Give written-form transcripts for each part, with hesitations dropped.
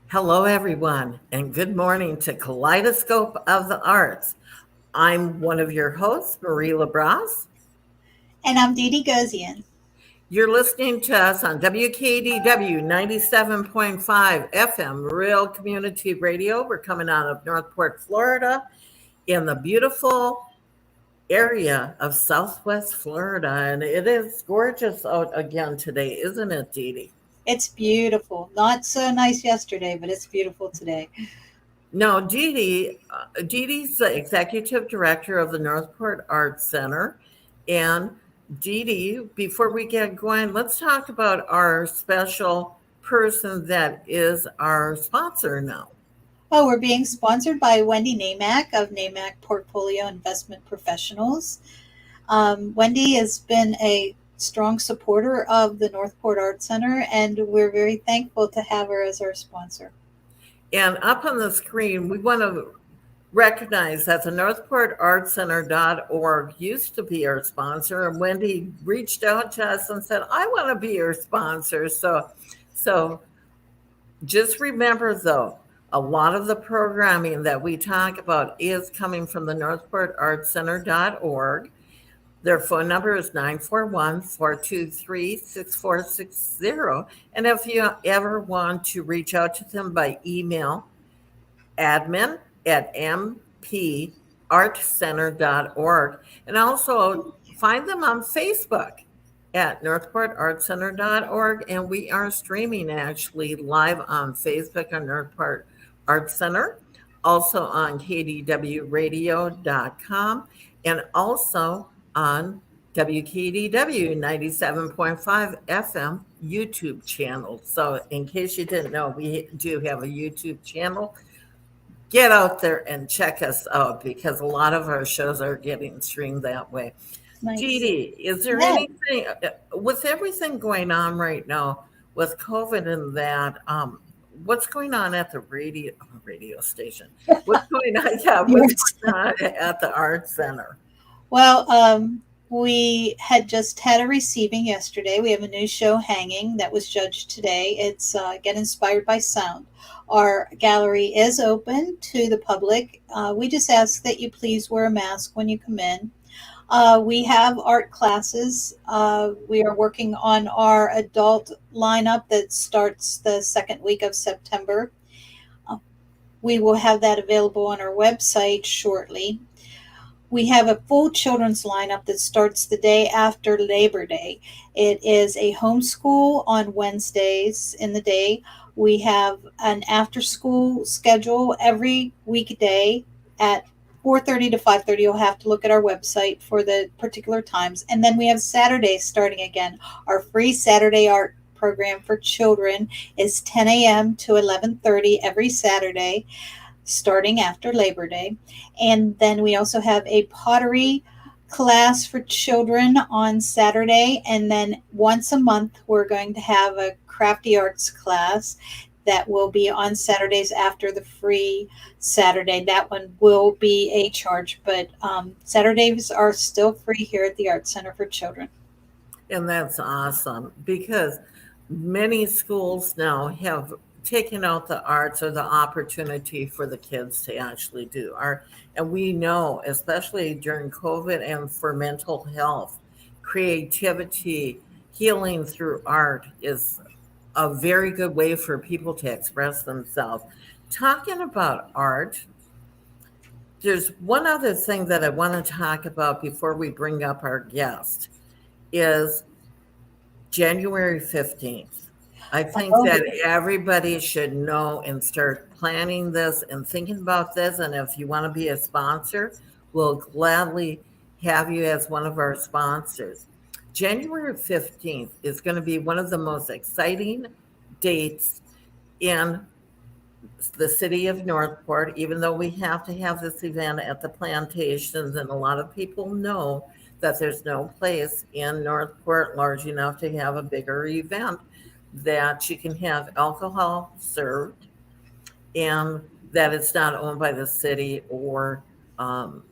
Hello, everyone, and good morning to Kaleidoscope of the Arts. I'm one of your hosts, Marie LaBrosse. And I'm Dee Dee Gozion. You're listening to us on WKDW 97.5 FM, Real Community Radio. We're coming out of Northport, Florida, in the beautiful area of Southwest Florida. And it is gorgeous out again today, isn't it, Dee Dee? It's beautiful. Not so nice yesterday, but it's beautiful today. No, Dee Dee's the executive director of the Northport Arts Center. And Dee Dee, before we get going, let's talk about our special person that is our sponsor now. Oh, we're being sponsored by Wendy Namack of Namack Portfolio Investment Professionals. Wendy has been a strong supporter of the Northport Art Center, and we're very thankful to have her as our sponsor. And up on the screen, we want to recognize that the northportartcenter.org used to be our sponsor, and Wendy reached out to us and said, I want to be your sponsor. So just remember, though, a lot of the programming that we talk about is coming from the northportartcenter.org. Their phone number is 941-423-6460. And if you ever want to reach out to them by email, admin@mpartcenter.org. And also find them on Facebook at northportartcenter.org. And we are streaming actually live on Facebook on Northport Arts Center, also on kdwradio.com, and also on WKDW 97.5 FM YouTube channel. So, in case you didn't know, we do have a YouTube channel. Get out there and check us out because a lot of our shows are getting streamed that way. Dee Nice. Dee, is there Yeah. anything with everything going on right now with COVID and that? What's going on at the radio station? What's going on? Yeah, what's going on at the art center? Well, we had just had a receiving yesterday. We have a new show hanging that was judged today. It's Get Inspired by Sound. Our gallery is open to the public. We just ask that you please wear a mask when you come in. We have art classes. We are working on our adult lineup that starts the second week of September. Uh, we will have that available on our website shortly. We have a full children's lineup that starts the day after Labor Day. It is a homeschool on Wednesdays in the day. We have an after school schedule every weekday at 4:30 to 5:30. You'll have to look at our website for the particular times. And then we have Saturdays starting again. Our free Saturday art program for children is 10 a.m. to 11:30 every Saturday starting after Labor Day. And then we also have a pottery class for children on Saturday. And then once a month, we're going to have a crafty arts class that will be on Saturdays after the free Saturday. That one will be a charge, but Saturdays are still free here at the Art Center for Children. And that's awesome because many schools now have taken out the arts or the opportunity for the kids to actually do art. And we know, especially during COVID and for mental health, creativity, healing through art is a very good way for people to express themselves. Talking about art, there's one other thing that I want to talk about before we bring up our guest is January 15th. I think Oh, that everybody should know and start planning this and thinking about this. And if you want to be a sponsor, we'll gladly have you as one of our sponsors. January 15th is going to be one of the most exciting dates in the city of Northport, even though we have to have this event at the plantations, and a lot of people know that there's no place in Northport large enough to have a bigger event that you can have alcohol served and that it's not owned by the city or um,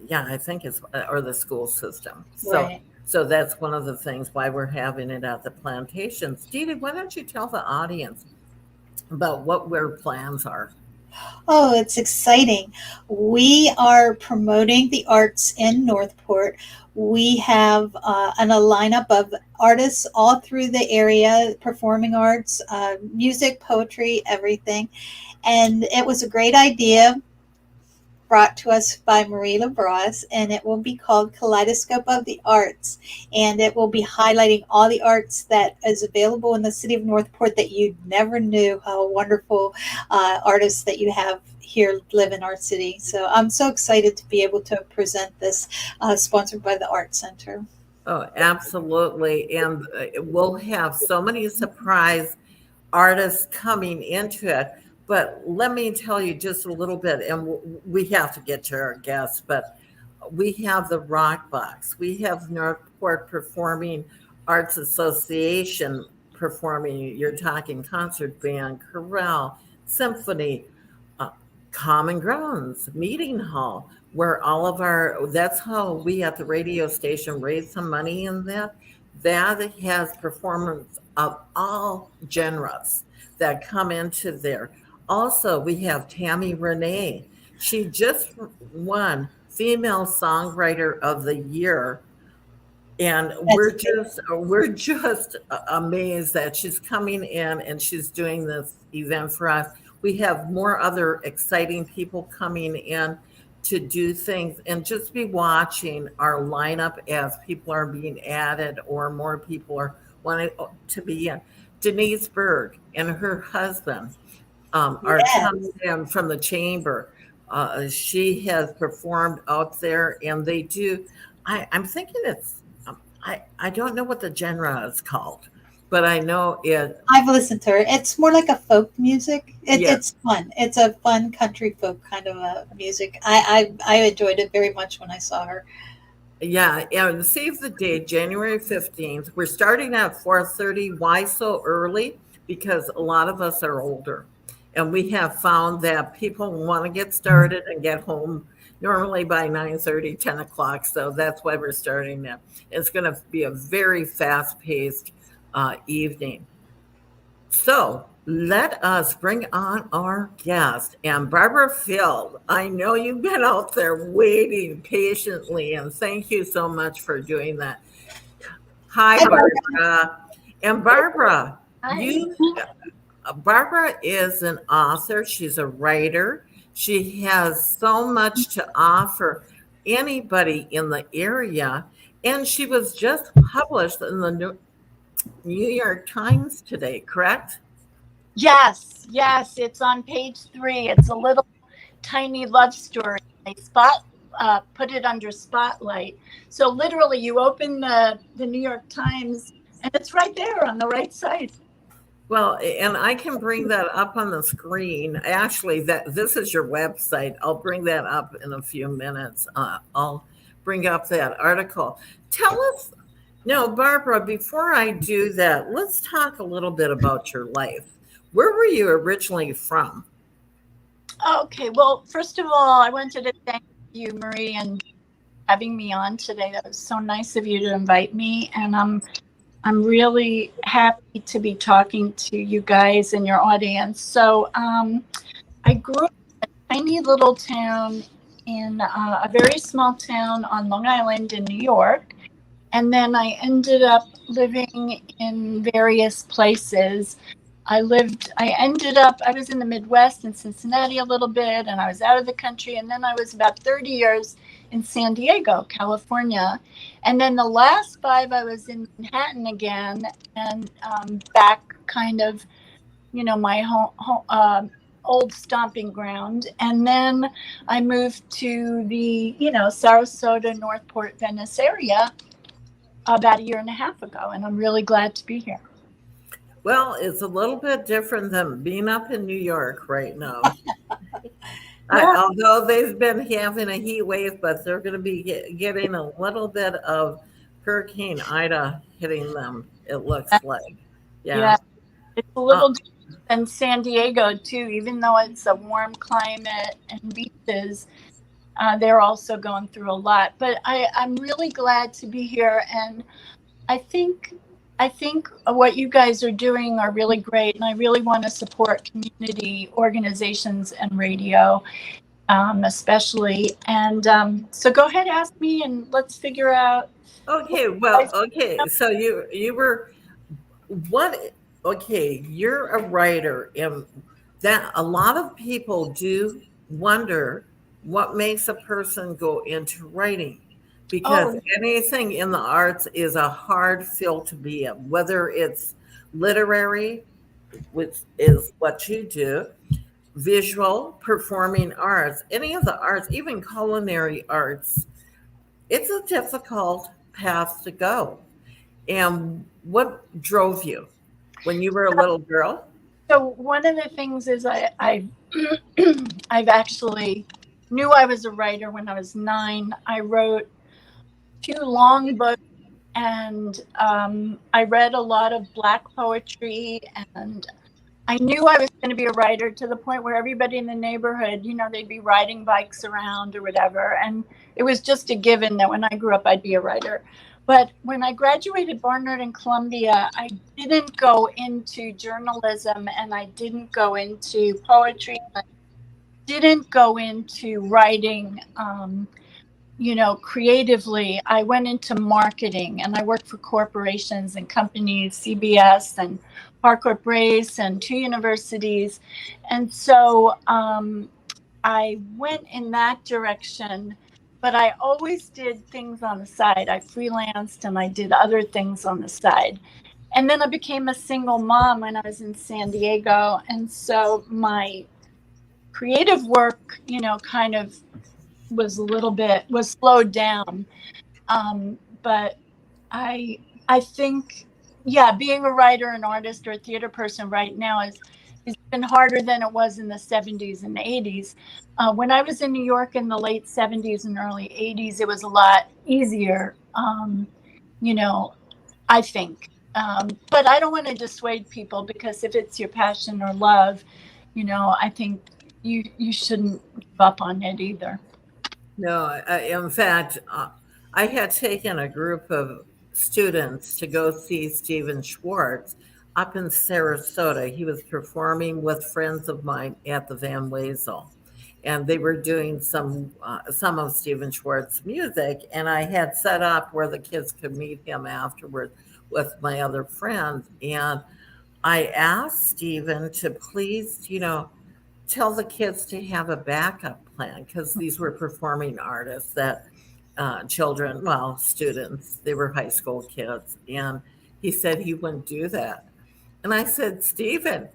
yeah, I think it's or the school system. right. So that's one of the things why we're having it at the plantations. Dee Dee, why don't you tell the audience about what their plans are. Oh, it's exciting. We are promoting the arts in Northport. We have a lineup of artists all through the area, performing arts, music, poetry, everything. And it was a great idea brought to us by Marie LaBrosse, and it will be called Kaleidoscope of the Arts. And it will be highlighting all the arts that is available in the city of Northport that you never knew how wonderful artists that you have here live in our city. So I'm so excited to be able to present this, sponsored by the Art Center. Oh, absolutely. And we'll have so many surprise artists coming into it. But let me tell you just a little bit, and we have to get to our guests, but we have the Rock Box. We have Northport Performing Arts Association performing. You're talking concert band, chorale, symphony, uh, common grounds, meeting hall, where all of our, that's how we at the radio station raise some money in that. That has performance of all genres that come into there. Also, we have Tammy Renee. She just won Female Songwriter of the Year, and That's we're just amazed that she's coming in and she's doing this event for us. We have more other exciting people coming in to do things and just be watching our lineup as people are being added or more people are wanting to be in. Denise Berg and her husband are coming yes. in from the chamber. She has performed out there, and they do. I'm thinking it's. I don't know what the genre is called, but I know it. I've listened to her. It's more like a folk music. Yeah, It's fun. It's a fun country folk kind of a music. I enjoyed it very much when I saw her. yeah, and save the date, January 15th. We're starting at 4:30. Why so early? Because a lot of us are older. And we have found that people want to get started and get home normally by 9:30, 10 o'clock. So that's why we're starting now. It's going to be a very fast-paced evening. So let us bring on our guest. And Barbara Field, I know you've been out there waiting patiently, and thank you so much for doing that. Hi, Hi, Barbara. Barbara. And Barbara, Hi. you Barbara is an author. She's a writer. She has so much to offer anybody in the area. And she was just published in the New York Times today, correct? Yes, yes, it's on page 3. It's a little tiny love story. They put it under spotlight. So literally, you open the New York Times, and it's right there on the right side. Well, and I can bring that up on the screen. Actually, that this is your website. I'll bring that up in a few minutes. I'll bring up that article. Tell us, no, Barbara, before I do that, let's talk a little bit about your life. Where were you originally from? Okay, well, first of all, I wanted to thank you, Marie, and having me on today. That was so nice of you to invite me, and I'm really happy to be talking to you guys and your audience. So, I grew up in a tiny little town in a very small town on Long Island in New York. And then I ended up living in various places. I was in the Midwest in Cincinnati a little bit, and I was out of the country. And then I was about 30 years in San Diego, California. And then the last 5, I was in Manhattan again, and back kind of, my old stomping ground. And then I moved to the, Sarasota, Northport, Venice area about a year and a half ago. And I'm really glad to be here. Well, it's a little bit different than being up in New York right now. Although they've been having a heat wave, but they're going to be getting a little bit of Hurricane Ida hitting them, it looks like. Yeah. Yeah, it's a little different than San Diego too. Even though it's a warm climate and beaches, they're also going through a lot. But I'm really glad to be here, and I think I think what you guys are doing are really great, and I really want to support community organizations and radio, especially. And so go ahead, ask me, and let's figure out. Okay, well, okay. So you were what? Okay, you're a writer, and that a lot of people do wonder what makes a person go into writing, because Oh, anything in the arts is a hard field to be in, whether it's literary, which is what you do, visual, performing arts, any of the arts, even culinary arts. It's a difficult path to go. And what drove you when you were a little girl? so one of the things is I've actually knew I was a writer when I was 9. I wrote 2 long books, and I read a lot of Black poetry, and I knew I was going to be a writer, to the point where everybody in the neighborhood, they'd be riding bikes around or whatever. And it was just a given that when I grew up, I'd be a writer. But when I graduated Barnard and Columbia, I didn't go into journalism, and I didn't go into poetry. I didn't go into writing, creatively. I went into marketing, and I worked for corporations and companies, CBS and Harcourt Brace and 2 universities. And so I went in that direction, but I always did things on the side. I freelanced and I did other things on the side. And then I became a single mom when I was in San Diego. And so my creative work, kind of was slowed down. But I think, yeah, being a writer, an artist, or a theater person right now is been harder than it was in the 70s and 80s. When I was in New York in the late 70s and early 80s, it was a lot easier, you know, I think. But I don't want to dissuade people, because if it's your passion or love, I think you shouldn't give up on it either. No, in fact, I had taken a group of students to go see Stephen Schwartz up in Sarasota. He was performing with friends of mine at the Van Wezel, and they were doing some of Stephen Schwartz's music. And I had set up where the kids could meet him afterward with my other friends. And I asked Stephen to please, tell the kids to have a backup plan, because these were performing artists that children, well, students, they were high school kids. And he said he wouldn't do that. And I said, Stephen,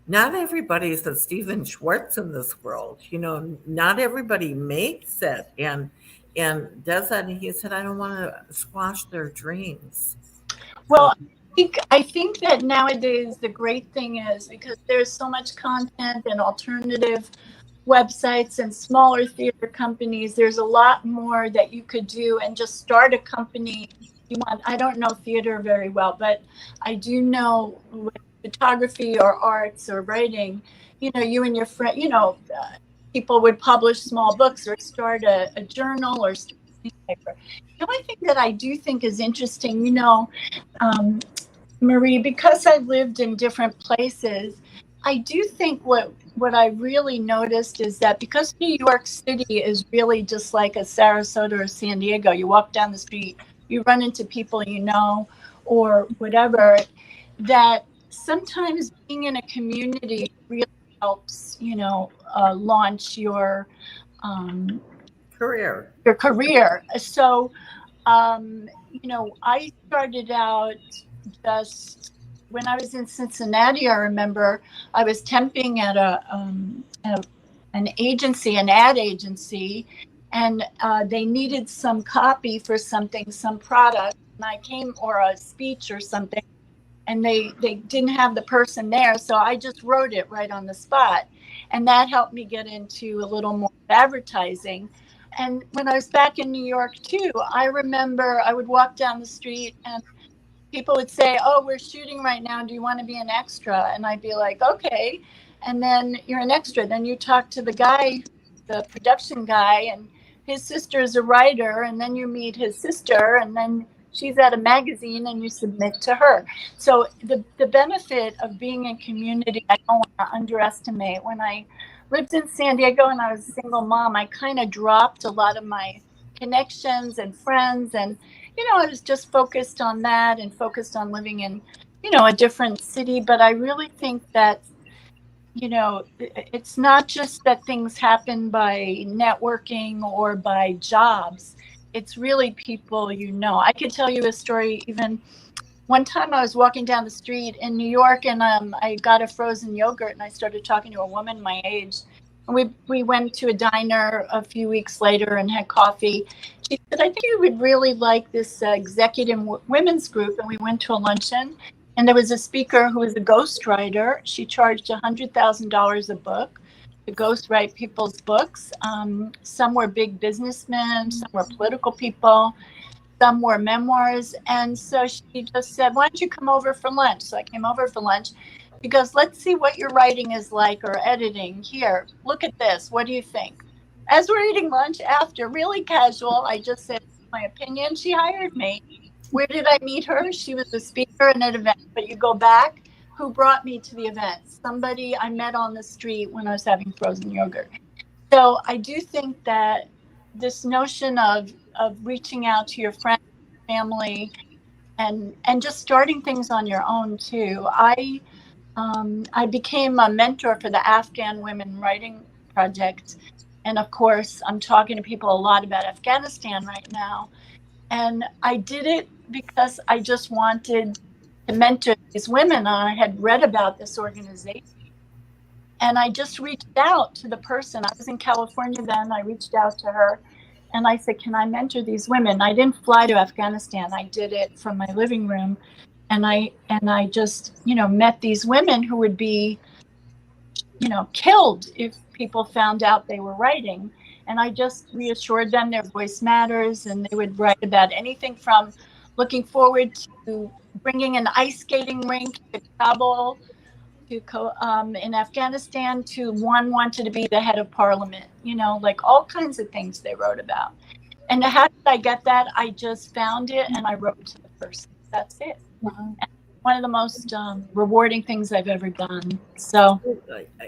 not everybody's a Stephen Schwartz in this world. Not everybody makes it and does that. And he said, I don't want to squash their dreams. Well, I think that nowadays the great thing is, because there's so much content and alternative websites and smaller theater companies, there's a lot more that you could do, and just start a company you want. I don't know theater very well, but I do know photography or arts or writing. You and your friend, people would publish small books or start a journal or start a newspaper. The only thing that I do think is interesting, Marie, because I've lived in different places, I do think what I really noticed is that, because New York City is really just like a Sarasota or San Diego. You walk down the street, you run into people or whatever, that sometimes being in a community really helps, launch Career. your career. So, I started out just when I was in Cincinnati. I remember I was temping at an agency, an ad agency, and they needed some copy for something, some product, and I came, or a speech or something, and they didn't have the person there, so I just wrote it right on the spot, and that helped me get into a little more advertising. And when I was back in New York too, I remember I would walk down the street and people would say, oh, we're shooting right now, do you want to be an extra? And I'd be like, okay. And then you're an extra, then you talk to the guy, the production guy, and his sister is a writer, and then you meet his sister, and then she's at a magazine and you submit to her. So the benefit of being in community, I don't want to underestimate. When I lived in San Diego and I was a single mom, I kind of dropped a lot of my connections and friends, and I was just focused on that and focused on living in a different city. But I really think that it's not just that things happen by networking or by jobs. It's really people. I could tell you a story. Even one time I was walking down the street in New York, and I got a frozen yogurt, and I started talking to a woman my age. And we went to a diner a few weeks later and had coffee. She said, "I think you would really like this executive women's group." And we went to a luncheon, and there was a speaker who was a ghostwriter. She charged $100,000 a book to ghostwrite people's books. Some were big businessmen, some were political people, some were memoirs. And so she just said, "Why don't you come over for lunch?" So I came over for lunch. She goes, "Let's see what your writing is like, or editing. Here, look at this. What do you think?" As we're eating lunch after, really casual, I just said my opinion. She hired me. Where did I meet her? She was a speaker in an event. But you go back, who brought me to the event? Somebody I met on the street when I was having frozen yogurt. So I do think that this notion of reaching out to your friends, family, and just starting things on your own too. I became a mentor for the Afghan Women Writing Project. And of course, I'm talking to people a lot about Afghanistan right now. And I did it because I just wanted to mentor these women. I had read about this organization. And I just reached out to the person. I was in California then. I reached out to her and I said, "Can I mentor these women?" I didn't fly to Afghanistan. I did it from my living room. And I just, met these women who would be, killed if people found out they were writing. And I just reassured them their voice matters, and they would write about anything from looking forward to bringing an ice skating rink to Kabul, in Afghanistan, to one wanted to be the head of parliament, like all kinds of things they wrote about. And how did I get that? I just found it and I wrote to the person. That's it. Wow. One of the most rewarding things I've ever done. So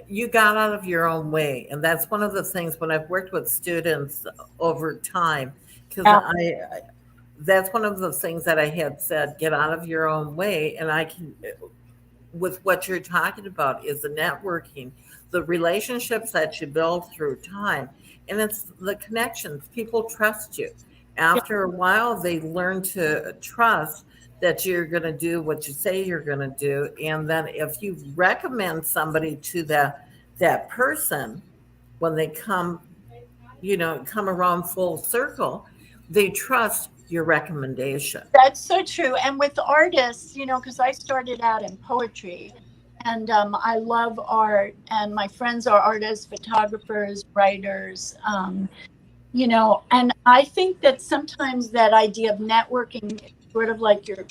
you got out of your own way, and that's one of the things when I've worked with students over time, because that's one of the things that I had said, get out of your own way. And I can, with what you're talking about, is the networking, the relationships that you build through time, and it's the connections. People trust you. After a while, they learn to trust that you're going to do what you say you're going to do. And then if you recommend somebody to that person, when they come around full circle, they trust your recommendation. That's so true. And with artists, because I started out in poetry, and I love art, and my friends are artists, photographers, writers, and I think that sometimes that idea of networking is sort of like you're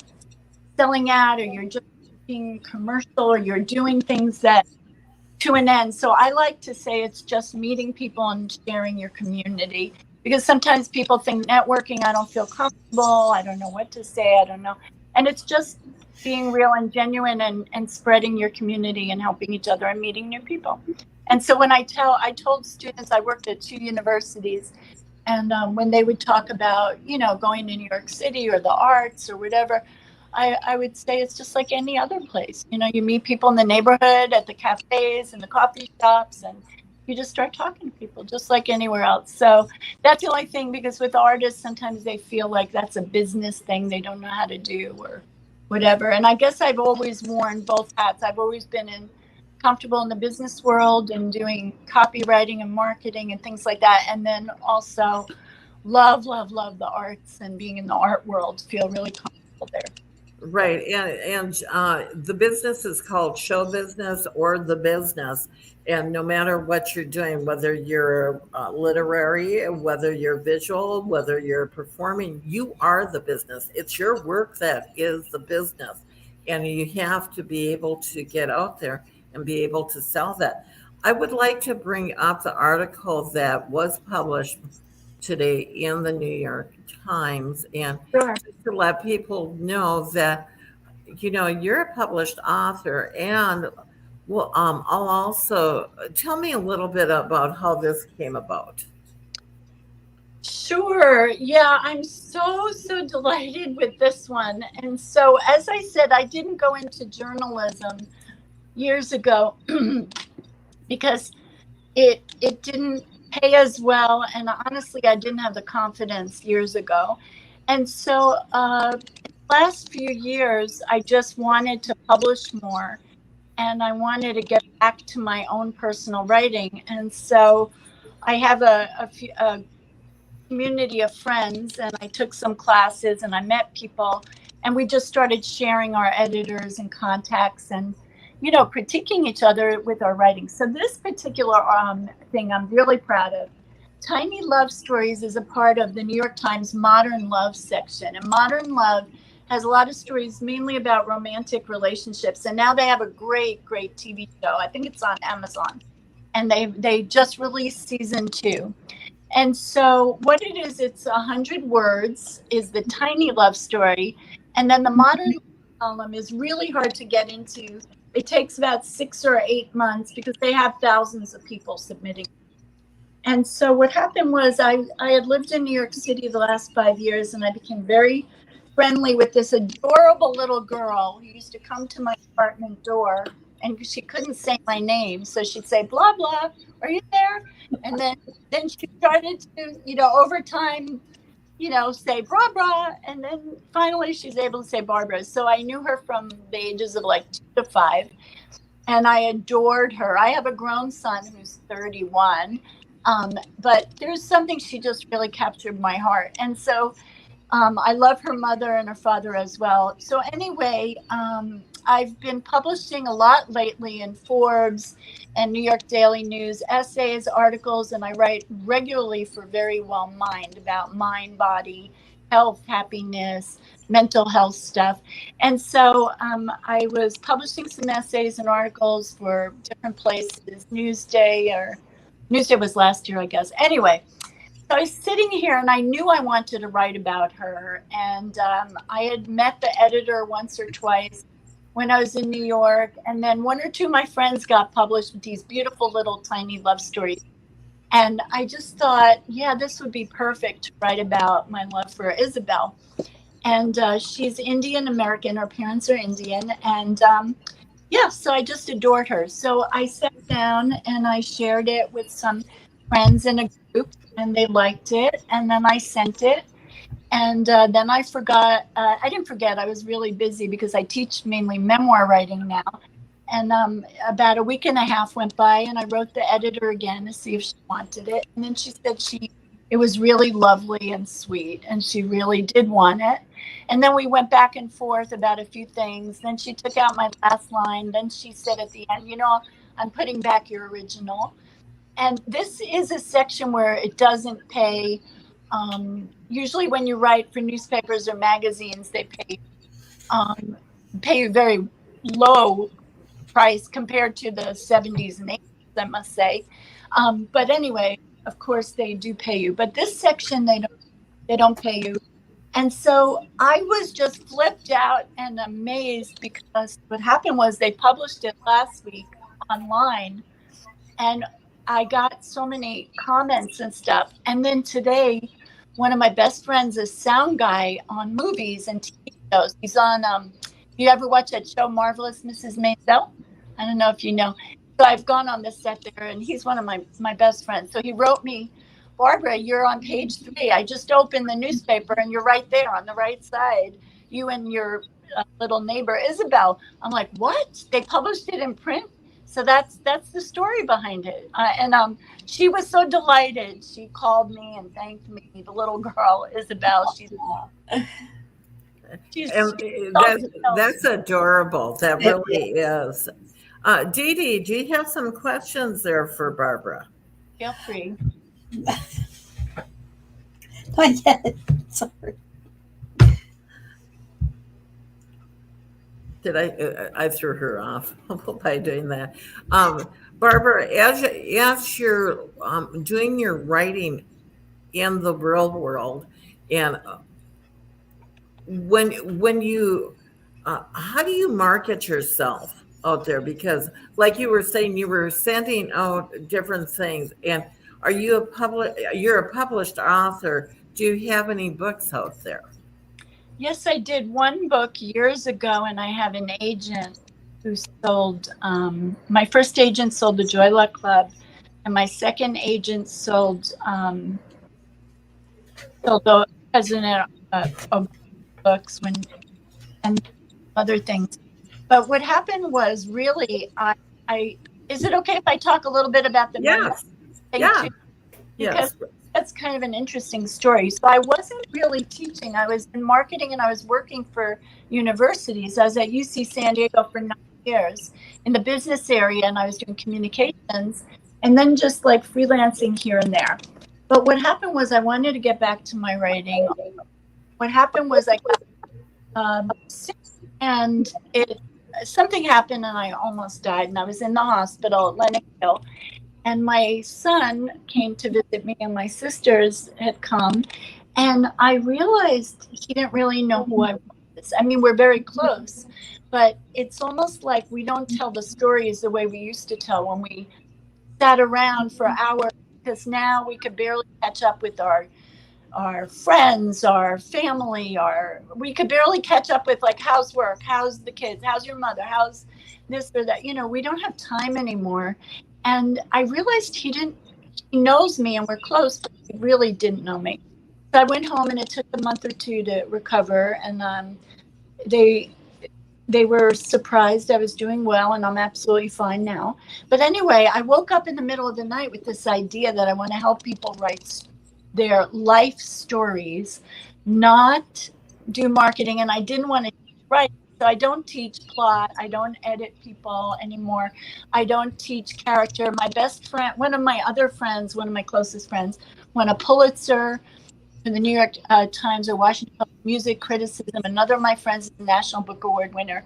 selling out, or you're just being commercial, or you're doing things that to an end. So I like to say it's just meeting people and sharing your community, because sometimes people think networking, I don't feel comfortable, I don't know what to say, I don't know. And it's just being real and genuine, and spreading your community and helping each other and meeting new people. And so when I told students, I worked at 2 universities, and when they would talk about, going to New York City or the arts or whatever, I would say it's just like any other place. You meet people in the neighborhood, at the cafes and the coffee shops, and you just start talking to people just like anywhere else. So that's the only thing, because with artists, sometimes they feel like that's a business thing they don't know how to do or whatever. And I guess I've always worn both hats. I've always been comfortable in the business world and doing copywriting and marketing and things like that. And then also love the arts, and being in the art world, feel really comfortable there. Right. And the business is called show business, or the business. And no matter what you're doing, whether you're literary, whether you're visual, whether you're performing, you are the business. It's your work that is the business. And you have to be able to get out there and be able to sell that. I would like to bring up the article that was published today in the New York Times, and Sure. just to let people know that you're a published author, and well, I'll also tell me a little bit about how this came about. Sure. Yeah, I'm so delighted with this one. And so, as I said, I didn't go into journalism years ago because it didn't pay as well, and honestly, I didn't have the confidence years ago. And so, last few years, I just wanted to publish more, and I wanted to get back to my own personal writing. And so, I have a community of friends, and I took some classes and I met people, and we just started sharing our editors and contacts, and critiquing each other with our writing. So this particular thing I'm really proud of. Tiny Love Stories is a part of the New York Times Modern Love section, and Modern Love has a lot of stories mainly about romantic relationships, and now they have a great TV show. I think it's on Amazon, and they just released season 2. And so what it is, it's 100 words is the tiny love story. And then the modern column is really hard to get into. It takes about 6 or 8 months because they have thousands of people submitting. And so what happened was I had lived in New York City the last 5 years, and I became very friendly with this adorable little girl who used to come to my apartment door, and she couldn't say my name. So she'd say, blah, blah, are you there? And then she started to, over time, say bra bra. And then finally she's able to say Barbara. So I knew her from the ages of like 2 to 5. And I adored her. I have a grown son who's 31. But there's something, she just really captured my heart. And so I love her mother and her father as well. So anyway, I've been publishing a lot lately in Forbes and New York Daily News, essays, articles, and I write regularly for Very Well Mind about mind, body, health, happiness, mental health stuff. And so I was publishing some essays and articles for different places, Newsday was last year, I guess. Anyway, so I was sitting here and I knew I wanted to write about her. And I had met the editor once or twice when I was in New York. And then 1 or 2 of my friends got published with these beautiful little tiny love stories. And I just thought, yeah, this would be perfect to write about my love for Isabel. And she's Indian American. Her parents are Indian. And so I just adored her. So I sat down and I shared it with some friends in a group, and they liked it. And then I sent it. And then I forgot. I didn't forget. I was really busy because I teach mainly memoir writing now. And about a week and a half went by, and I wrote the editor again to see if she wanted it. And then she said it was really lovely and sweet, and she really did want it. And then we went back and forth about a few things. Then she took out my last line. Then she said at the end, I'm putting back your original. And this is a section where it doesn't pay. Usually when you write for newspapers or magazines, they pay you very low price compared to the 70s and 80s, I must say. But anyway, of course they do pay you. But this section, they don't pay you. And so I was just flipped out and amazed because what happened was they published it last week online, and I got so many comments and stuff. And then today, one of my best friends is sound guy on movies and TV shows. He's on, you ever watch that show, Marvelous Mrs. Maisel? I don't know if you know. So I've gone on the set there, and he's one of my best friends. So he wrote me, Barbara, you're on page 3. I just opened the newspaper, and you're right there on the right side. You and your little neighbor, Isabel. I'm like, what? They published it in print? So that's the story behind it. And she was so delighted. She called me and thanked me. The little girl, Isabel, she's that's adorable. That really is. Dee Dee, do you have some questions there for Barbara? Feel free. Not yet. Sorry. Did I threw her off by doing that. Barbara, as you're doing your writing, in the real world. And when you how do you market yourself out there? Because like you were saying, you were sending out different things. And are you you're a published author? Do you have any books out there? Yes, I did one book years ago, and I have an agent who sold. My first agent sold the Joy Luck Club, and my second agent sold the President of books and other things. But what happened was really, I is it okay if I talk a little bit about the memoir Yes. thing Yeah. too? Because Yes. that's kind of an interesting story. So I wasn't really teaching. I was in marketing and I was working for universities. I was at UC San Diego for 9 years in the business area, and I was doing communications and then just like freelancing here and there. But what happened was I wanted to get back to my writing. What happened was I got sick, and something happened and I almost died, and I was in the hospital at Lenox Hill. And my son came to visit me, and my sisters had come, and I realized he didn't really know who I was. I mean, we're very close, but it's almost like we don't tell the stories the way we used to tell when we sat around for hours, because now we could barely catch up with our friends, our family, we could barely catch up with like how's work, how's the kids, how's your mother, how's this or that. We don't have time anymore. And I realized he knows me and we're close, but he really didn't know me. So I went home, and it took a month or two to recover. And they were surprised I was doing well, and I'm absolutely fine now. But anyway, I woke up in the middle of the night with this idea that I want to help people write their life stories, not do marketing. And I didn't want to write. So I don't teach plot. I don't edit people anymore. I don't teach character. My best friend, one of my other friends, one of my closest friends, won a Pulitzer for the New York Times or Washington Post music criticism. Another of my friends is a National Book Award winner.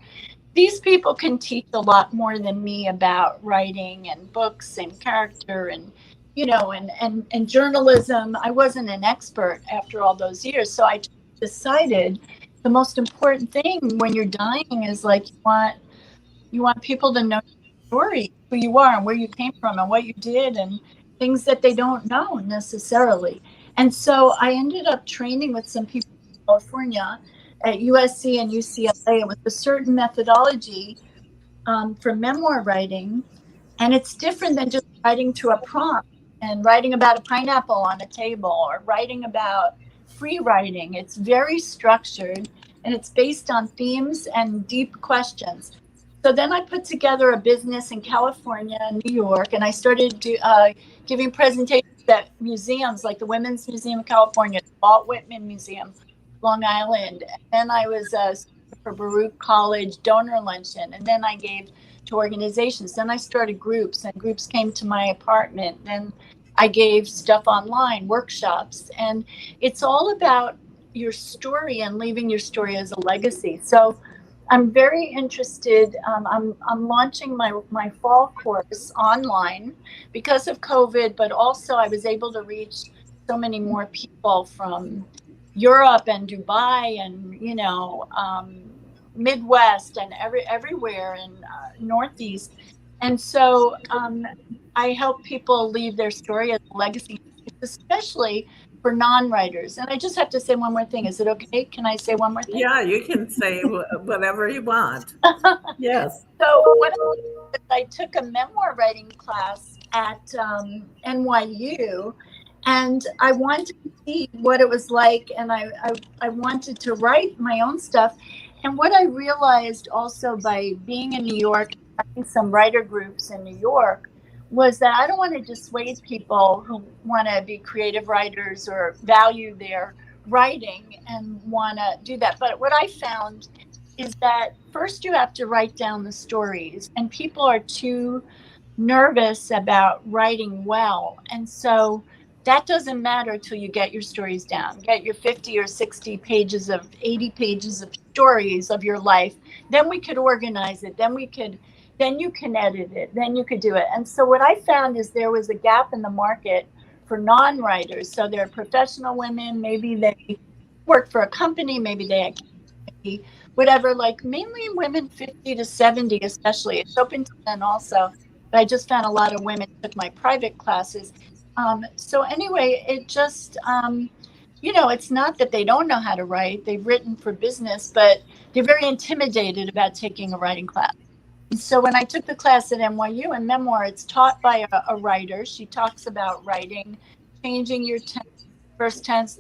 These people can teach a lot more than me about writing and books and character and and journalism. I wasn't an expert after all those years. So I decided the most important thing when you're dying is like you want people to know your story, who you are and where you came from and what you did, and things that they don't know necessarily. And so I ended up training with some people in California at USC and UCLA with a certain methodology for memoir writing. And it's different than just writing to a prompt and writing about a pineapple on a table or writing about free writing. It's very structured, and it's based on themes and deep questions. So then I put together a business in California and New York, and I started giving presentations at museums like the Women's Museum of California, the Walt Whitman Museum, Long Island. And then I was for Baruch College donor luncheon, and then I gave to organizations. Then I started groups, and groups came to my apartment. Then I gave stuff online, workshops, and it's all about your story and leaving your story as a legacy. So I'm very interested. I'm launching my fall course online because of COVID, but also I was able to reach so many more people from Europe and Dubai and Midwest and everywhere and Northeast. And so I help people leave their story as a legacy, especially for non-writers. And I just have to say one more thing. Is it okay? Can I say one more thing? Yeah, you can say whatever you want. Yes. So what I took a memoir writing class at NYU, and I wanted to see what it was like, and I wanted to write my own stuff. And what I realized also by being in New York, having some writer groups in New York, was that I don't want to dissuade people who want to be creative writers or value their writing and want to do that. But what I found is that first you have to write down the stories, and people are too nervous about writing well. And so that doesn't matter till you get your stories down, get your 50 or 60 pages of 80 pages of stories of your life. Then we could organize it. Then you can edit it. Then you could do it. And so what I found is there was a gap in the market for non-writers. So they're professional women. Maybe they work for a company. Maybe they whatever, like mainly women 50 to 70, especially. It's open to men also. But I just found a lot of women took my private classes. So anyway, it just, it's not that they don't know how to write. They've written for business, but they're very intimidated about taking a writing class. And so when I took the class at NYU in memoir, it's taught by a writer. She talks about writing, changing your tense, first tense,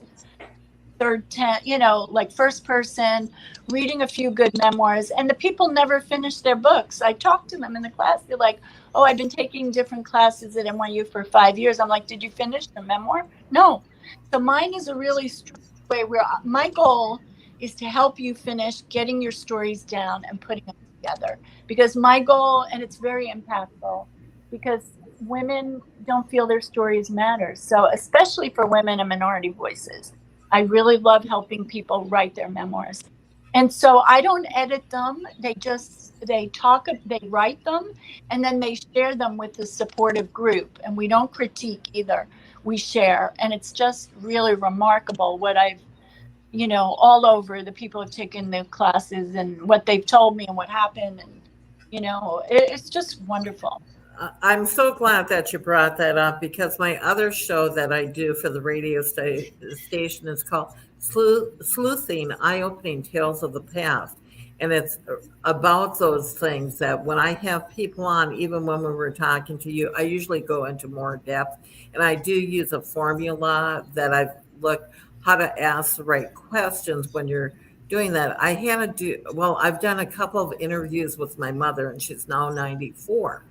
third tense, like first person, reading a few good memoirs. And the people never finish their books. I talked to them in the class. They're like, oh, I've been taking different classes at NYU for 5 years. I'm like, did you finish your memoir? No. So mine is a really strong way where my goal is to help you finish getting your stories down and putting them together. Because my goal, and it's very impactful, because women don't feel their stories matter. So especially for women and minority voices, I really love helping people write their memoirs. And so I don't edit them. They write them, and then they share them with the supportive group. And we don't critique either. We share. And it's just really remarkable what I've, all over the people have taken the classes and what they've told me and what happened. And, it's just wonderful. I'm so glad that you brought that up, because my other show that I do for the radio station is called Sleuthing Eye-Opening Tales of the Past. And it's about those things that when I have people on, even when we were talking to you, I usually go into more depth. And I do use a formula that I've looked how to ask the right questions when you're doing that. I've done a couple of interviews with my mother, and she's now 94.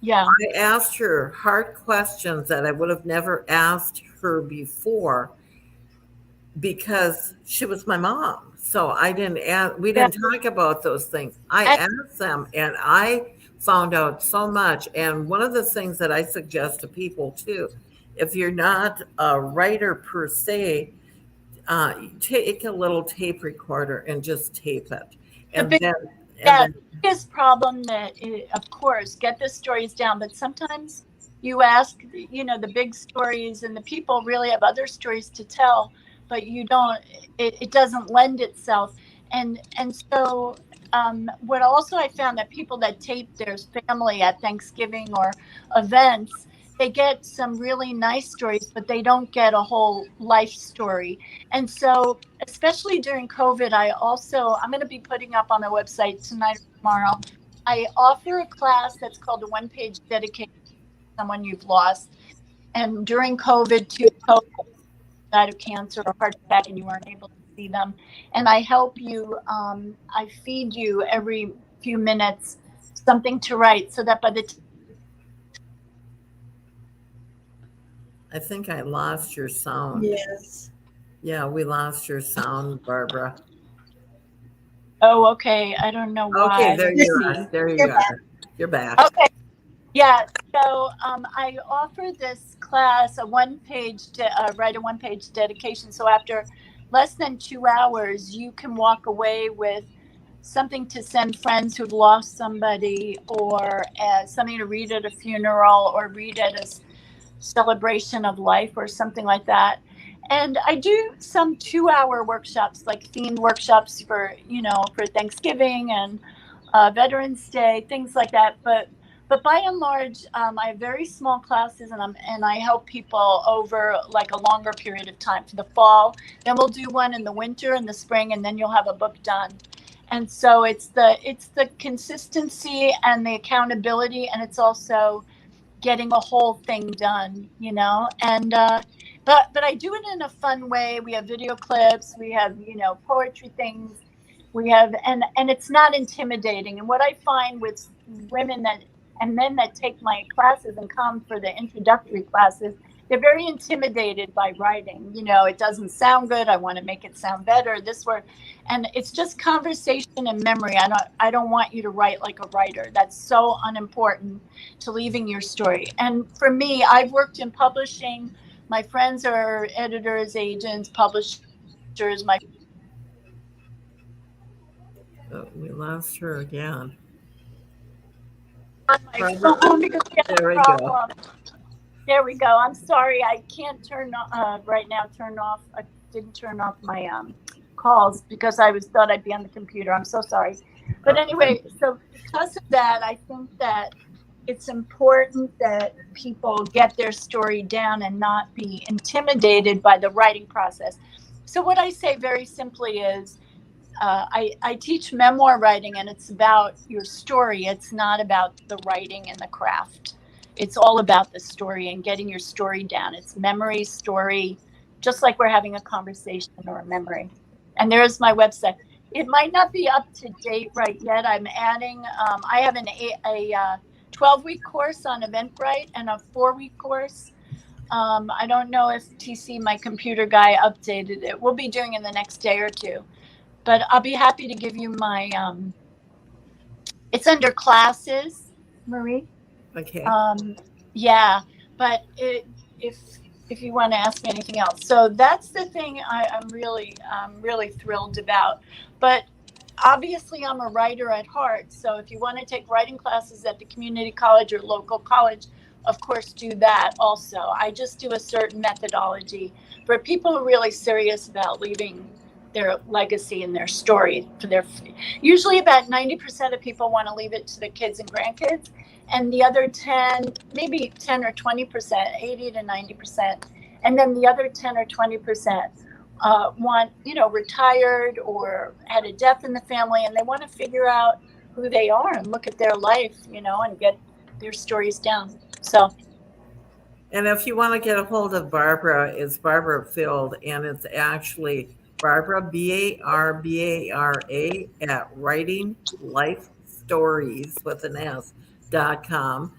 Yeah. I asked her hard questions that I would have never asked her before, because she was my mom. So we didn't talk about those things. I asked them, and I found out so much. And one of the things that I suggest to people too, if you're not a writer per se, take a little tape recorder and just tape it. The biggest problem of course, get the stories down, but sometimes you ask, the big stories, and the people really have other stories to tell, but you don't. It doesn't lend itself, and so what also I found that people that tape their family at Thanksgiving or events, they get some really nice stories, but they don't get a whole life story. And so, especially during COVID, I'm going to be putting up on the website tonight or tomorrow. I offer a class that's called the one-page dedication to someone you've lost. And during COVID, died of cancer or heart attack, and you weren't able to see them. And I help you. I feed you every few minutes something to write, so that by the I think I lost your sound. Yes. Yeah, we lost your sound, Barbara. Oh, okay. I don't know why. Okay, there you are. There you are. You're back. Okay. Yeah. So I offer this class write a one-page dedication. So after less than 2 hours, you can walk away with something to send friends who've lost somebody, or something to read at a funeral, or read at a celebration of life, or something like that. And I do some 2-hour workshops, like themed workshops for Thanksgiving and Veterans Day, things like that. But by and large, I have very small classes, and I help people over like a longer period of time for the fall. Then we'll do one in the winter and the spring, and then you'll have a book done. And so it's the consistency and the accountability, and it's also getting a whole thing done, and but I do it in a fun way. We have video clips, we have poetry things, we have and it's not intimidating. And what I find with women and men that take my classes and come for the introductory classes, they're very intimidated by writing. It doesn't sound good. I want to make it sound better. And it's just conversation and memory. I don't want you to write like a writer. That's so unimportant to leaving your story. And for me, I've worked in publishing. My friends are editors, agents, publishers. We lost her again. My phone, because we have There a we go. problem. There we go. I'm sorry. I can't right now. I didn't turn off my calls because thought I'd be on the computer. I'm so sorry. But anyway, so because of that, I think that it's important that people get their story down and not be intimidated by the writing process. So what I say very simply is, I teach memoir writing, and it's about your story. It's not about the writing and the craft. It's all about the story and getting your story down. It's memory, story, just like we're having a conversation or a memory. And there's my website. It might not be up to date right yet. I'm adding, I have a 12-week course on Eventbrite and a 4-week course. I don't know if TC, my computer guy, updated it. We'll be doing it in the next day or two. But I'll be happy to give you my, it's under classes, Marie. Okay. Yeah, but if you want to ask me anything else. So that's the thing I'm really thrilled about. But obviously I'm a writer at heart. So if you want to take writing classes at the community college or local college, of course, do that also. I just do a certain methodology for people who are really serious about leaving their legacy and their story for their, usually about 90% of people want to leave it to the kids and grandkids, and the other 10, maybe 10 or 20%, 80 to 90%, and then the other 10 or 20% want, retired or had a death in the family, and they want to figure out who they are and look at their life, and get their stories down. So, and if you want to get a hold of Barbara, it's Barbara Field, and it's actually Barbara, BARBARA, at writinglifestories.com.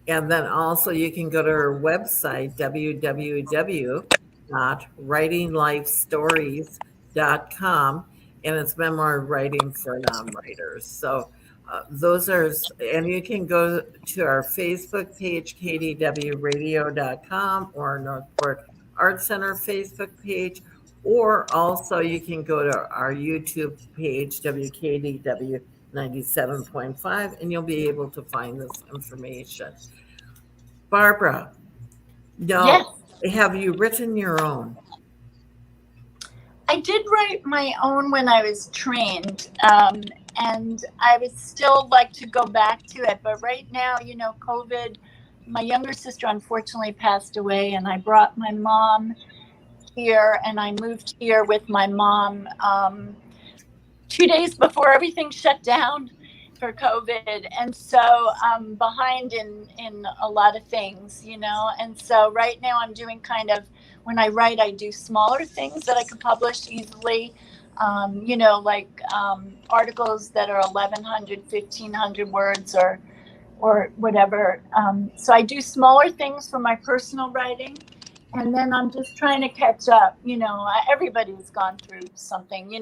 And then also you can go to her website, www.writinglifestories.com, and it's memoir writing for non-writers. So those are, and you can go to our Facebook page, kdwradio.com, or Northport Art Center Facebook page, or also you can go to our YouTube page, WKDW 97.5, and you'll be able to find this information. Barbara, yes. Have you written your own? I did write my own when I was trained, and I would still like to go back to it. But right now, COVID, my younger sister unfortunately passed away, and I brought my mom here, and I moved here with my mom 2 days before everything shut down for COVID. And so I'm behind in a lot of things, and so right now I'm doing when I write, I do smaller things that I can publish easily, articles that are 1,100, 1,500 words or whatever. So I do smaller things for my personal writing. And then I'm just trying to catch up. Everybody's gone through something,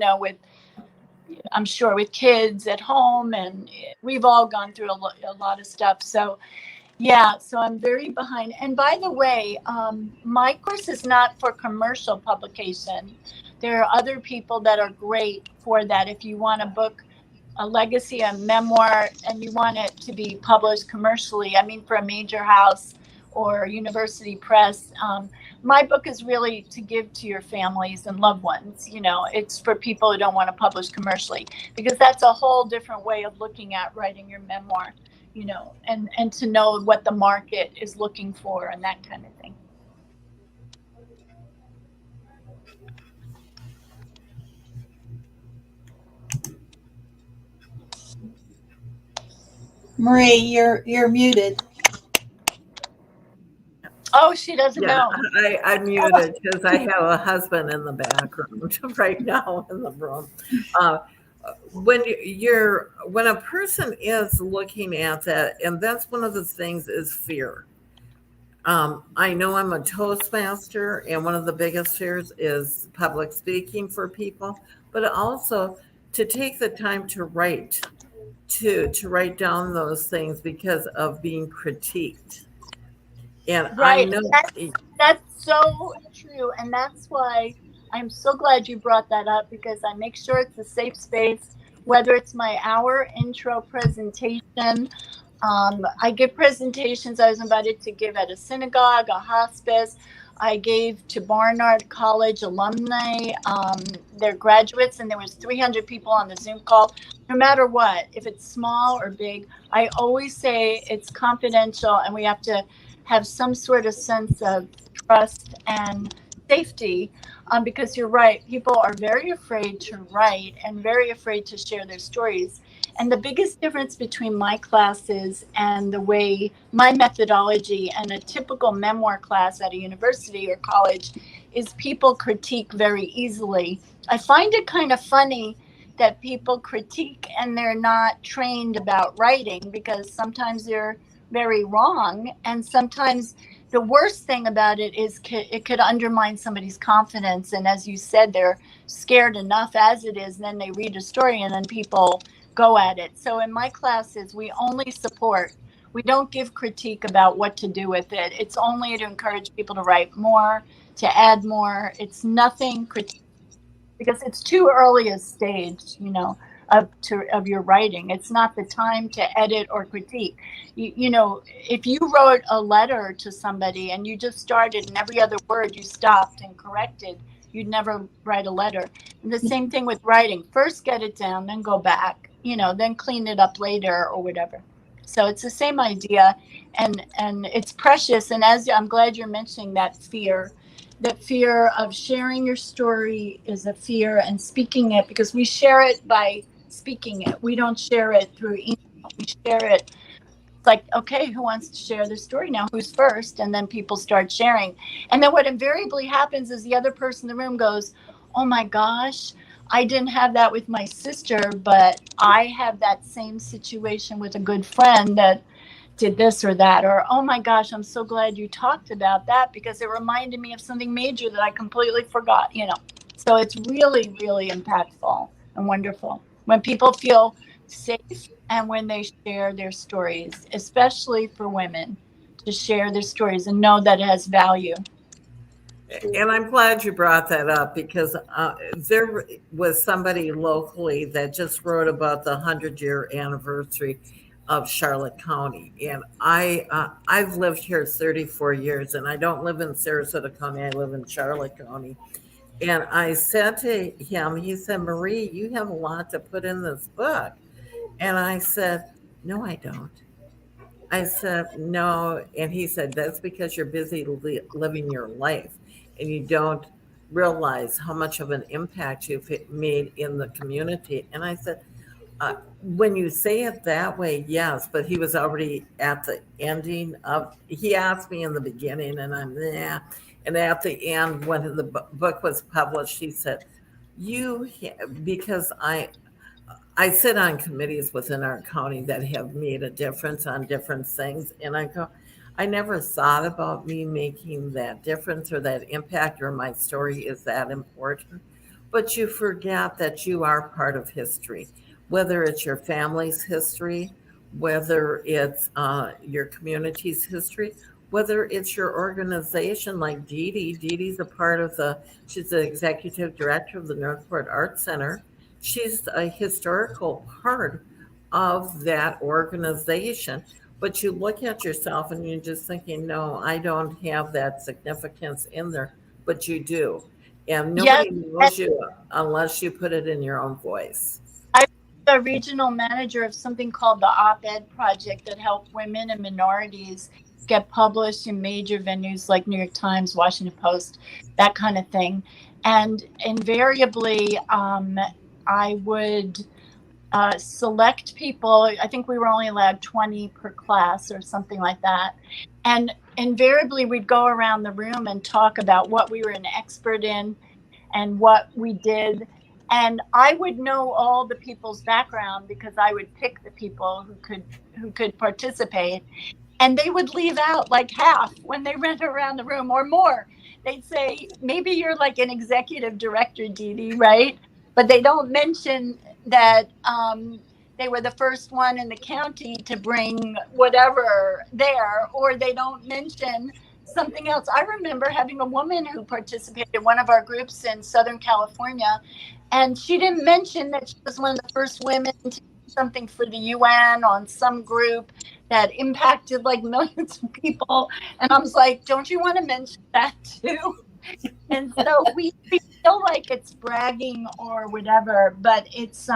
I'm sure with kids at home, and we've all gone through a lot of stuff. So, yeah, so I'm very behind. And by the way, my course is not for commercial publication. There are other people that are great for that. If you want to book a legacy, a memoir, and you want it to be published commercially, for a major house or university press, my book is really to give to your families and loved ones. It's for people who don't want to publish commercially, because that's a whole different way of looking at writing your memoir, and to know what the market is looking for and that kind of thing. Marie, you're muted. Oh, she doesn't know. I'm muted because I have a husband in the background right now in the room. When a person is looking at that, and that's one of the things, is fear. I know I'm a Toastmaster, and one of the biggest fears is public speaking for people, but also to take the time to write down those things because of being critiqued. And right. I know that's so true. And that's why I'm so glad you brought that up, because I make sure it's a safe space, whether it's my hour intro presentation I give presentations. I was invited to give at a synagogue, a hospice. I gave to Barnard College alumni, their graduates, and there was 300 people on the Zoom call. No matter what, if it's small or big, I always say it's confidential, and we have to have some sort of sense of trust and safety, because you're right. People are very afraid to write and very afraid to share their stories. And the biggest difference between my classes and the way my methodology and a typical memoir class at a university or college is people critique very easily. I find it kind of funny that people critique and they're not trained about writing, because sometimes they're very wrong. And sometimes the worst thing about it is it could undermine somebody's confidence. And as you said, they're scared enough as it is. And then they read a story and then people go at it. So in my classes, we only support. We don't give critique about what to do with it. It's only to encourage people to write more, to add more. It's nothing critique, because it's too early a stage, of your writing. It's not the time to edit or critique. If you wrote a letter to somebody and you just started and every other word you stopped and corrected, you'd never write a letter. And the same thing with writing. First get it down, then go back, then clean it up later or whatever. So it's the same idea, and it's precious. And as I'm glad you're mentioning that fear of sharing your story is a fear, and speaking it, because we share it by speaking it. We don't share it through email. We share it. It's like, okay, who wants to share their story now? Who's first? And then people start sharing. And then what invariably happens is the other person in the room goes, oh my gosh, I didn't have that with my sister, but I have that same situation with a good friend that did this or that. Or, oh my gosh, I'm so glad you talked about that, because it reminded me of something major that I completely forgot, So it's really, really impactful and wonderful when people feel safe and when they share their stories, especially for women, to share their stories and know that it has value. And I'm glad you brought that up, because there was somebody locally that just wrote about the 100-year anniversary of Charlotte County. And I've lived here 34 years, and I don't live in Sarasota County. I live in Charlotte County. And I said to him, he said, Marie, you have a lot to put in this book. And I said, no, I don't. I said, no. And he said, that's because you're busy living your life and you don't realize how much of an impact you've made in the community. And I said, when you say it that way, yes, but he was already at the ending of, he asked me in the beginning and I'm, yeah. And at the end, when the book was published, he said, because I sit on committees within our county that have made a difference on different things. And I go, I never thought about me making that difference or that impact, or my story is that important. But you forget that you are part of history, whether it's your family's history, whether it's your community's history, whether it's your organization like Dee Dee. Dee Dee's a part of she's the executive director of the Northport Arts Center. She's a historical part of that organization. But you look at yourself and you're just thinking, no, I don't have that significance in there, but you do. And nobody knows you unless you put it in your own voice. I'm the regional manager of something called the Op-Ed Project that helped women and minorities get published in major venues like New York Times, Washington Post, that kind of thing. And invariably, I would select people. I think we were only allowed 20 per class or something like that. And invariably, we'd go around the room and talk about what we were an expert in and what we did. And I would know all the people's background because I would pick the people who could participate. And they would leave out like half when they went around the room, or more. They'd say, maybe you're like an executive director, Dee Dee, right? But they don't mention that they were the first one in the county to bring whatever there, or they don't mention something else. I remember having a woman who participated in one of our groups in Southern California, and she didn't mention that she was one of the first women to something for the UN on some group that impacted like millions of people. And I was like, don't you want to mention that too? And so we feel like it's bragging or whatever, but it's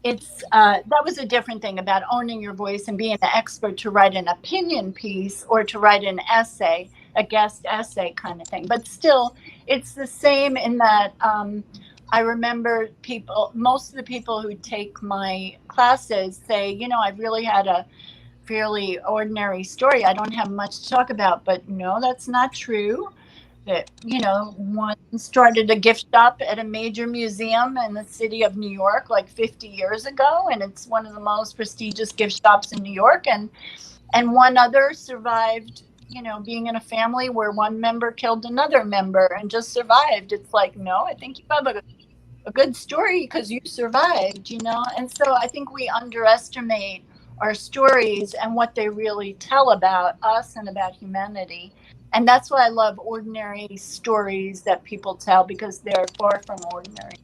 that was a different thing about owning your voice and being an expert to write an opinion piece or to write an essay, a guest essay kind of thing. But still, it's the same in that I remember most of the people who take my classes say, I've really had a fairly ordinary story. I don't have much to talk about, but no, that's not true. That one started a gift shop at a major museum in the city of New York like 50 years ago, and it's one of the most prestigious gift shops in New York. And one other survived, being in a family where one member killed another member and just survived. It's like, no, I think you have a good story because you survived, And so I think we underestimate our stories and what they really tell about us and about humanity. And that's why I love ordinary stories that people tell, because they're far from ordinary.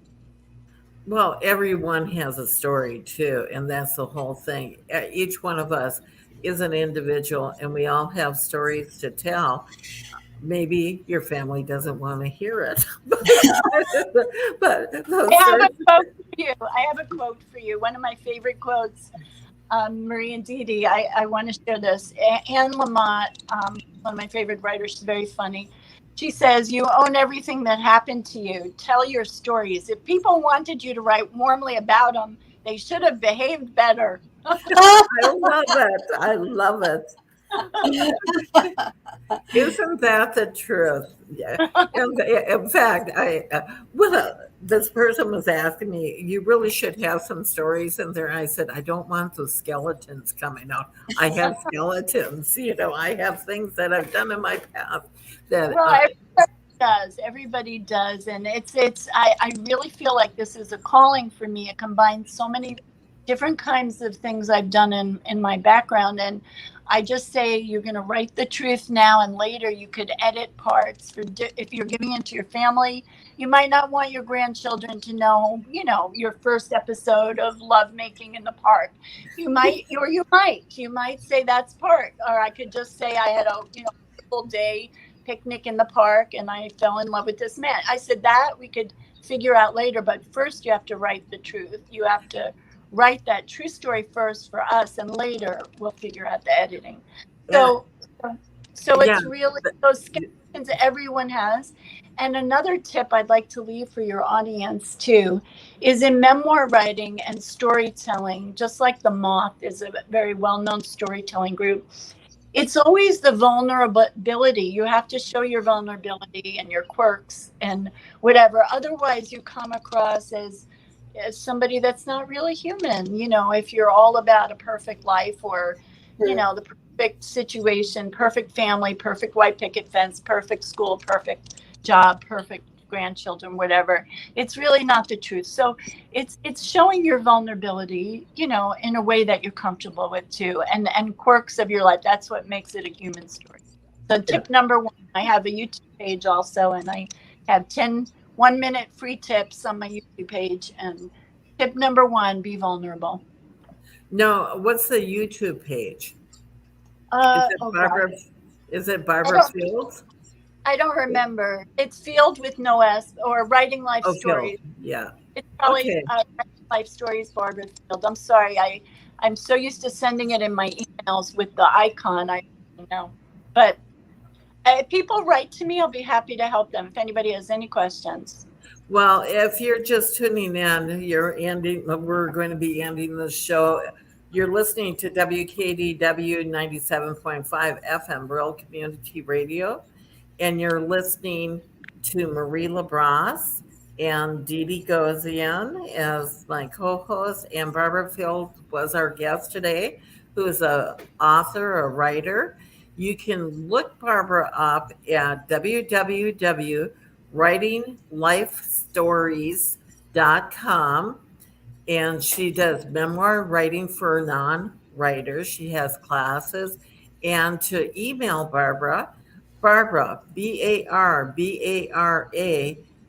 Well, everyone has a story too, and that's the whole thing. Each one of us is an individual, and we all have stories to tell. Maybe your family doesn't want to hear it, but those I have a stories. quote for you. I have a quote for you. One of my favorite quotes, Marie and Dee Dee. I want to share this. Anne Lamott, one of my favorite writers, she's very funny. She says, "You own everything that happened to you. Tell your stories. If people wanted you to write warmly about them, they should have behaved better." I love it. I love it. Isn't that the truth? Yeah. In fact, this person was asking me, you really should have some stories in there. I said, I don't want those skeletons coming out. I have skeletons, I have things that I've done in my past that. Well, everybody does, and I really feel like this is a calling for me. It combines so many different kinds of things I've done in my background, and I just say you're going to write the truth now, and later you could edit parts. If you're giving it to your family, you might not want your grandchildren to know, your first episode of lovemaking in the park. You might say that's part, or I could just say I had a full day picnic in the park and I fell in love with this man. I said that we could figure out later, but first you have to write the truth. You have to write that true story first for us, and later we'll figure out the editing. So it's really those skeletons everyone has. And another tip I'd like to leave for your audience too is in memoir writing and storytelling, just like The Moth is a very well-known storytelling group. It's always the vulnerability. You have to show your vulnerability and your quirks and whatever. Otherwise, you come across as somebody that's not really human. If you're all about a perfect life or, the perfect situation, perfect family, perfect white picket fence, perfect school, perfect job, perfect grandchildren, whatever, it's really not the truth. So it's showing your vulnerability, in a way that you're comfortable with too, and quirks of your life. That's what makes it a human story. So tip number one, I have a YouTube page also, and I have 10 1-minute free tips on my YouTube page. And tip number one, be vulnerable. No, what's the YouTube page? Is it Barbara Fields? I don't remember. It's Field with no S, or Writing Life Stories. Field. Yeah. It's probably Life Stories Barbara Field. I'm sorry. I'm so used to sending it in my emails with the icon. I don't know. But if people write to me, I'll be happy to help them if anybody has any questions. Well, if you're just tuning in, we're going to be ending the show. You're listening to WKDW 97.5 FM, Rural Community Radio, and you're listening to Marie LaBrosse and Dee Dee Gozion as my co-host, and Barbara Field was our guest today, who is an author, a writer. You can look Barbara up at www.writinglifestories.com, and she does memoir writing for non-writers. She has classes. And to email Barbara, BARBARA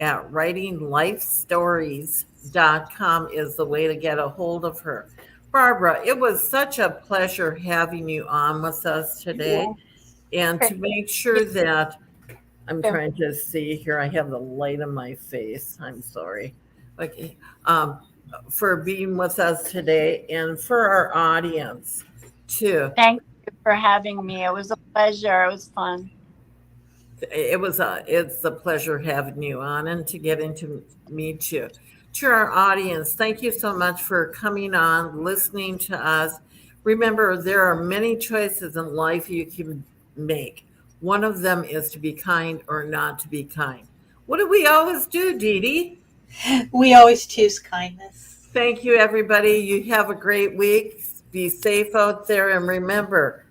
at writinglifestories.com. LaBrosse.com is the way to get a hold of her. Barbara, it was such a pleasure having you on with us today. And to make sure that I'm trying to see here, I have the light on my face. I'm sorry. Okay. For being with us today and for our audience too. Thank you for having me. It was a pleasure. It was fun. It's a pleasure having you on and to get into meet you. To our audience, thank you so much for coming on, listening to us. Remember, there are many choices in life you can make. One of them is to be kind or not to be kind. What do we always do, Dee Dee? We always choose kindness. Thank you, everybody. You have a great week. Be safe out there. And remember,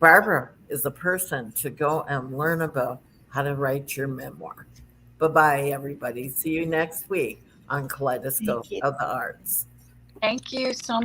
Barbara is the person to go and learn about how to write your memoir. Bye-bye, everybody. See you next week on Kaleidoscope of the Arts. Thank you so much.